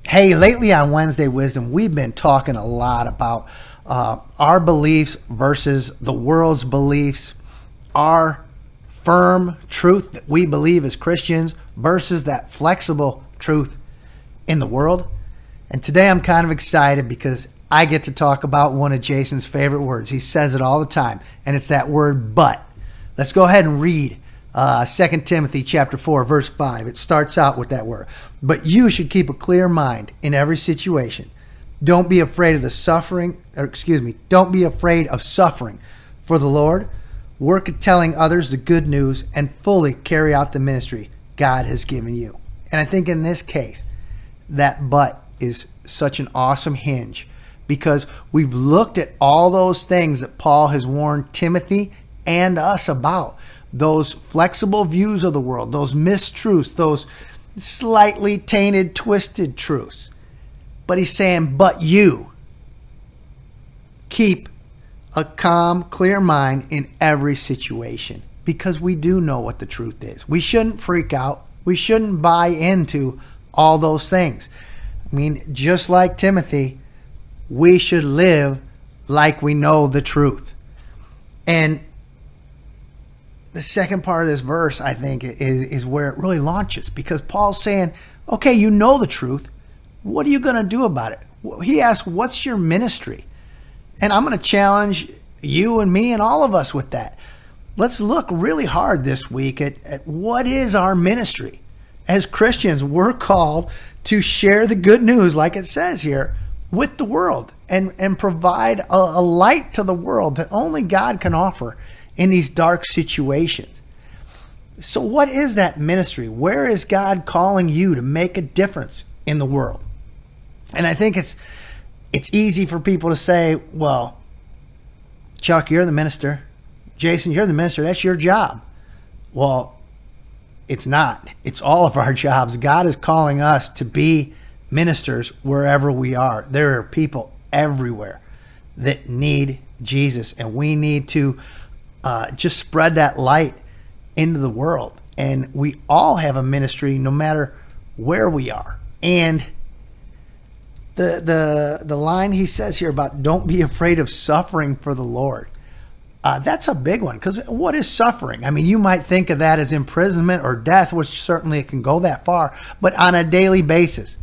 Hey, lately on Wednesday Wisdom, we've been talking a lot about our beliefs versus the world's beliefs, our firm truth that we believe as Christians versus that flexible truth in the world. And today I'm kind of excited because I get to talk about one of Jason's favorite words. He says it all the time, and it's that word but. Let's go ahead and read 2 Timothy chapter 4, verse 5. It starts out with that word. But you should keep a clear mind in every situation. Don't be afraid of don't be afraid of suffering for the Lord. Work at telling others the good news and fully carry out the ministry God has given you. And I think in this case, that but is such an awesome hinge because we've looked at all those things that Paul has warned Timothy and us about. Those flexible views of the world, those mistruths, those slightly tainted, twisted truths. But he's saying, but you keep a calm, clear mind in every situation because we do know what the truth is. We shouldn't freak out. We shouldn't buy into all those things. I mean, just like Timothy, we should live like we know the truth. And the second part of this verse, I think, is where it really launches because Paul's saying, okay, you know the truth. What are you going to do about it? He asks, what's your ministry? And I'm going to challenge you and me and all of us with that. Let's look really hard this week at what is our ministry. As Christians, we're called to share the good news, like it says here, with the world and provide a light to the world that only God can offer in these dark situations. So what is that ministry? Where is God calling you to make a difference in the world? And I think it's easy for people to say, well, Chuck, you're the minister. Jason, you're the minister. That's your job. Well, it's not. It's all of our jobs. God is calling us to be ministers wherever we are. There are people everywhere that need Jesus, and we need to just spread that light into the world. And we all have a ministry no matter where we are. And the line he says here about don't be afraid of suffering for the Lord. That's a big one because what is suffering? I mean, you might think of that as imprisonment or death, which certainly it can go that far. But on a daily basis,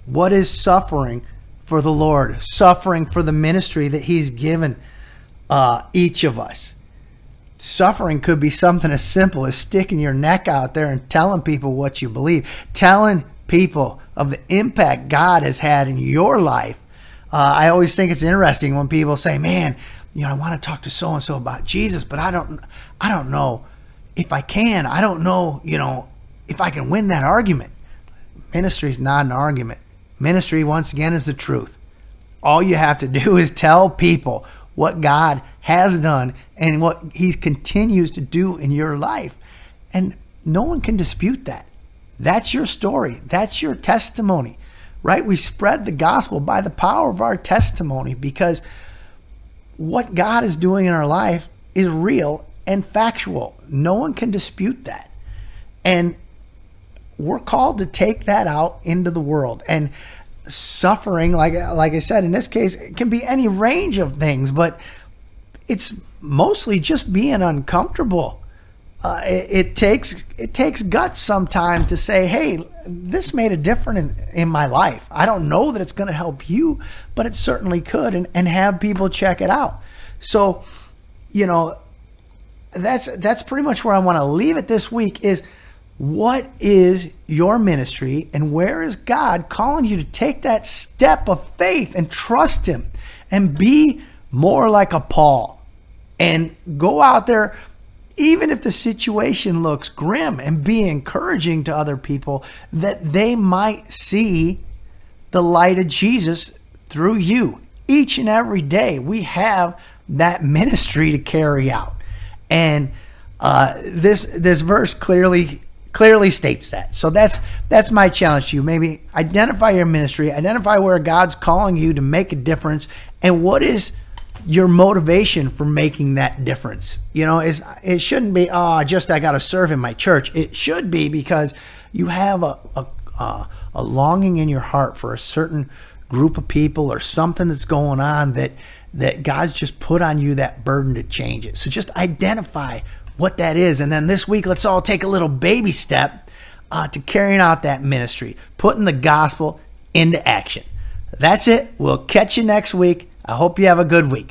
what is suffering for the Lord? Suffering for the ministry that he's given each of us. Suffering could be something as simple as sticking your neck out there and telling people what you believe, telling people of the impact God has had in your life. I always think it's interesting when people say, man, I want to talk to so-and-so about Jesus, but I don't know if I can. I don't know, if I can win that argument. Ministry is not an argument. Ministry, once again, is the truth. All you have to do is tell people what God has done and what he continues to do in your life. And no one can dispute that. That's your story. That's your testimony, right? We spread the gospel by the power of our testimony because what God is doing in our life is real and factual. No one can dispute that. And we're called to take that out into the world. And suffering, like I said, in this case, it can be any range of things, but it's mostly just being uncomfortable. It takes guts sometimes to say, hey, this made a difference in my life. I don't know that it's going to help you, but it certainly could, and have people check it out. So, that's pretty much where I want to leave it this week is what is your ministry and where is God calling you to take that step of faith and trust him and be more like a Paul and go out there even if the situation looks grim and be encouraging to other people that they might see the light of Jesus through you. Each and every day we have that ministry to carry out. And this verse clearly states that. So that's my challenge to you. Maybe identify your ministry, identify where God's calling you to make a difference, and what is your motivation for making that difference. It shouldn't be, I got to serve in my church. It should be because you have a a longing in your heart for a certain group of people or something that's going on that God's just put on you that burden to change it. So just identify what that is. And then this week, let's all take a little baby step to carrying out that ministry, putting the gospel into action. That's it. We'll catch you next week. I hope you have a good week.